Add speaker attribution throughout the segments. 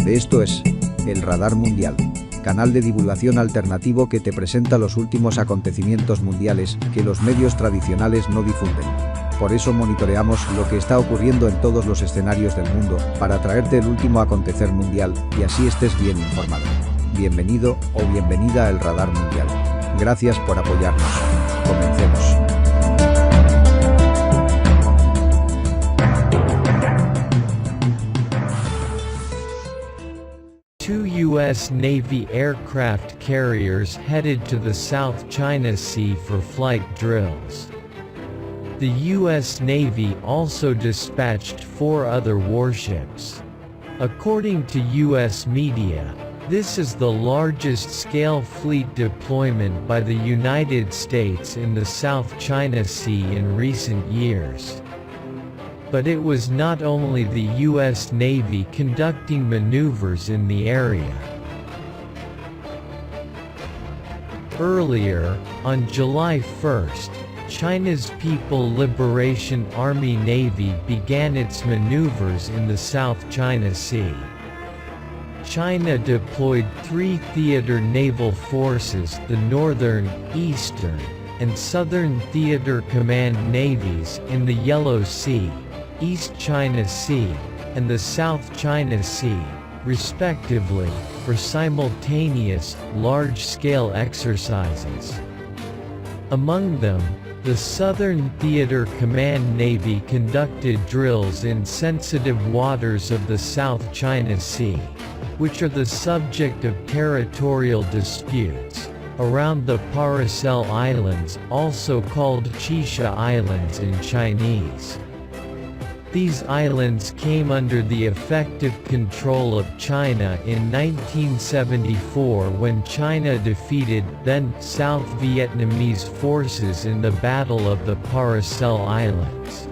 Speaker 1: Esto es el Radar Mundial, canal de divulgación alternativo que te presenta los últimos acontecimientos mundiales que los medios tradicionales no difunden. Por eso monitoreamos lo que está ocurriendo en todos los escenarios del mundo para traerte el último acontecer mundial y así estés bien informado. Bienvenido o bienvenida al Radar Mundial. Gracias por apoyarnos. Comencemos.
Speaker 2: Two U.S. Navy aircraft carriers headed to the South China Sea for flight drills. The U.S. Navy also dispatched 4 other warships. According to U.S. media, this is the largest-scale fleet deployment by the United States in the South China Sea in recent years. But it was not only the U.S. Navy conducting maneuvers in the area. Earlier, on July 1st, China's People Liberation Army Navy began its maneuvers in the South China Sea. China deployed 3 theater naval forces, the Northern, Eastern, and Southern Theater Command navies, in the Yellow Sea, East China Sea, and the South China Sea, respectively, for simultaneous, large-scale exercises. Among them, the Southern Theater Command Navy conducted drills in sensitive waters of the South China Sea, which are the subject of territorial disputes, around the Paracel Islands, also called Chisha Islands in Chinese. These islands came under the effective control of China in 1974 when China defeated then South Vietnamese forces in the Battle of the Paracel Islands.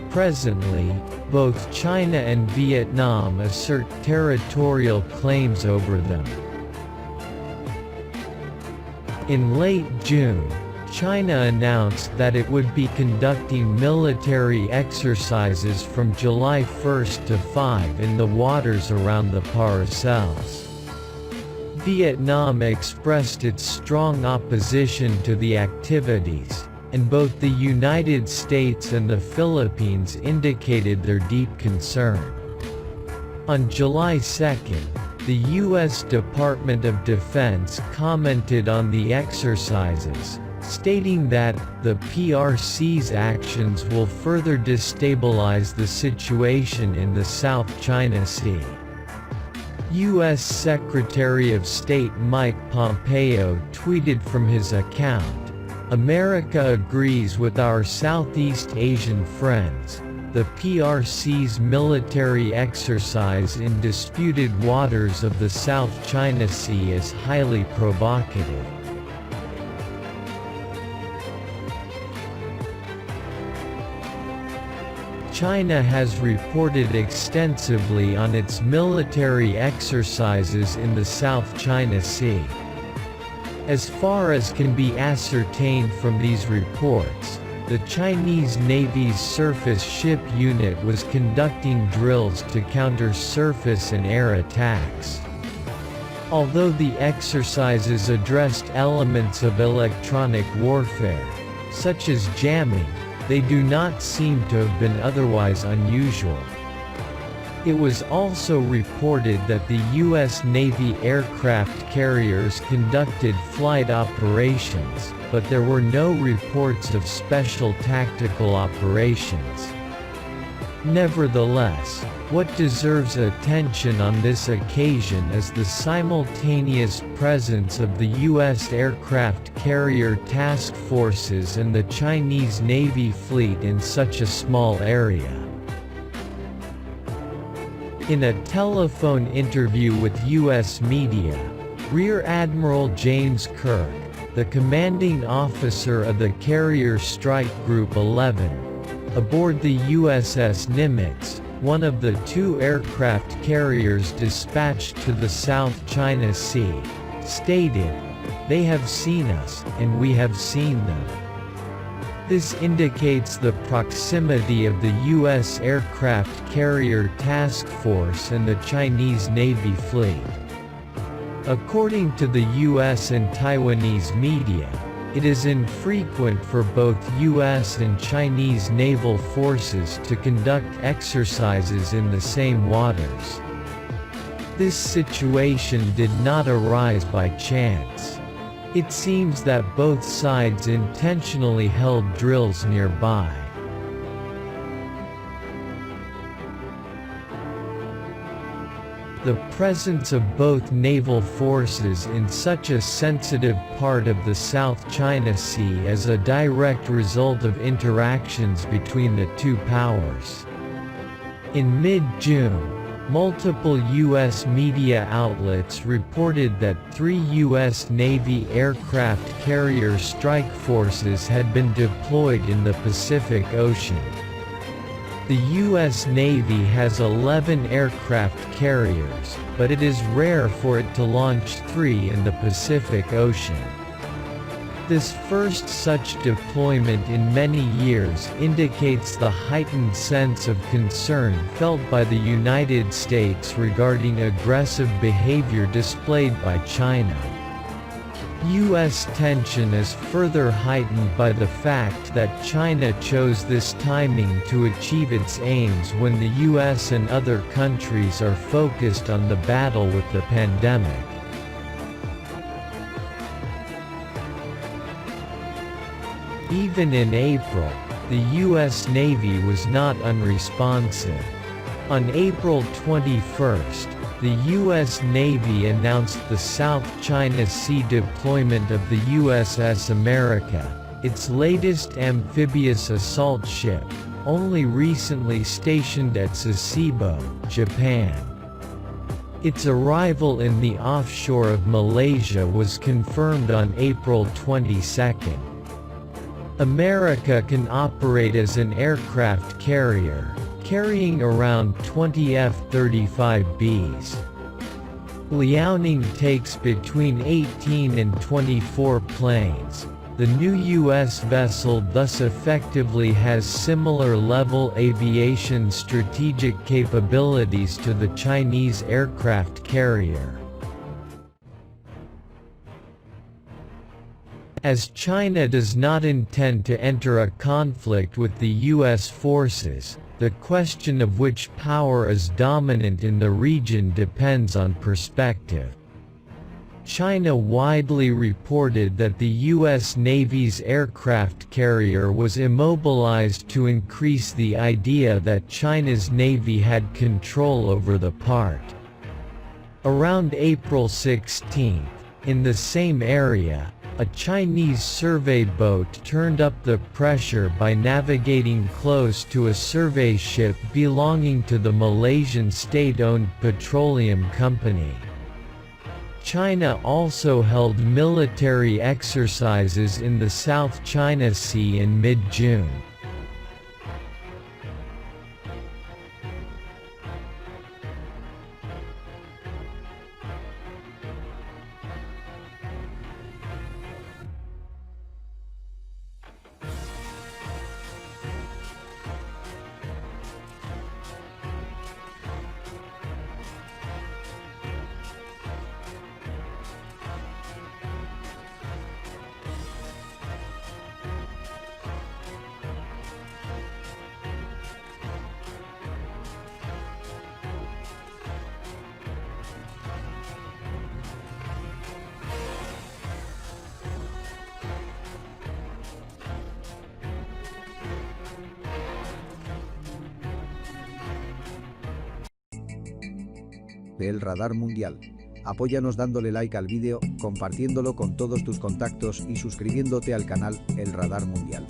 Speaker 2: Presently, both China and Vietnam assert territorial claims over them. In late June, China announced that it would be conducting military exercises from July 1 to 5 in the waters around the Paracels. Vietnam expressed its strong opposition to the activities, and both the United States and the Philippines indicated their deep concern. On July 2, the U.S. Department of Defense commented on the exercises, stating that the PRC's actions will further destabilize the situation in the South China Sea. U.S. Secretary of State Mike Pompeo tweeted from his account, "America agrees with our Southeast Asian friends. The PRC's military exercise in disputed waters of the South China Sea is highly provocative." China has reported extensively on its military exercises in the South China Sea. As far as can be ascertained from these reports, the Chinese Navy's surface ship unit was conducting drills to counter surface and air attacks. Although the exercises addressed elements of electronic warfare, such as jamming, they do not seem to have been otherwise unusual. It was also reported that the U.S. Navy aircraft carriers conducted flight operations, but there were no reports of special tactical operations. Nevertheless, what deserves attention on this occasion is the simultaneous presence of the U.S. aircraft carrier task forces and the Chinese Navy fleet in such a small area. In a telephone interview with U.S. media, Rear Admiral James Kirk, the commanding officer of the Carrier Strike Group 11, aboard the USS Nimitz, one of the 2 aircraft carriers dispatched to the South China Sea, stated, "They have seen us, and we have seen them." This indicates the proximity of the U.S. Aircraft Carrier Task Force and the Chinese Navy fleet. According to the U.S. and Taiwanese media, it is infrequent for both U.S. and Chinese naval forces to conduct exercises in the same waters. This situation did not arise by chance. It seems that both sides intentionally held drills nearby. The presence of both naval forces in such a sensitive part of the South China Sea is a direct result of interactions between the two powers. In mid-June, multiple U.S. media outlets reported that 3 U.S. Navy aircraft carrier strike forces had been deployed in the Pacific Ocean. The U.S. Navy has 11 aircraft carriers, but it is rare for it to launch 3 in the Pacific Ocean. This first such deployment in many years indicates the heightened sense of concern felt by the United States regarding aggressive behavior displayed by China. U.S. tension is further heightened by the fact that China chose this timing to achieve its aims when the U.S. and other countries are focused on the battle with the pandemic. Even in April, the U.S. Navy was not unresponsive. On April 21st, the U.S. Navy announced the South China Sea deployment of the USS America, its latest amphibious assault ship, only recently stationed at Sasebo, Japan. Its arrival in the offshore of Malaysia was confirmed on April 22. America can operate as an aircraft carrier, carrying around 20 F-35Bs. Liaoning takes between 18 and 24 planes. The new U.S. vessel thus effectively has similar level aviation strategic capabilities to the Chinese aircraft carrier. As China does not intend to enter a conflict with the U.S. forces, the question of which power is dominant in the region depends on perspective. China widely reported that the U.S. Navy's aircraft carrier was immobilized to increase the idea that China's Navy had control over the part. Around April 16, in the same area, a Chinese survey boat turned up the pressure by navigating close to a survey ship belonging to the Malaysian state-owned petroleum company. China also held military exercises in the South China Sea in mid-June.
Speaker 1: El Radar Mundial. Apóyanos dándole like al vídeo, compartiéndolo con todos tus contactos y suscribiéndote al canal El Radar Mundial.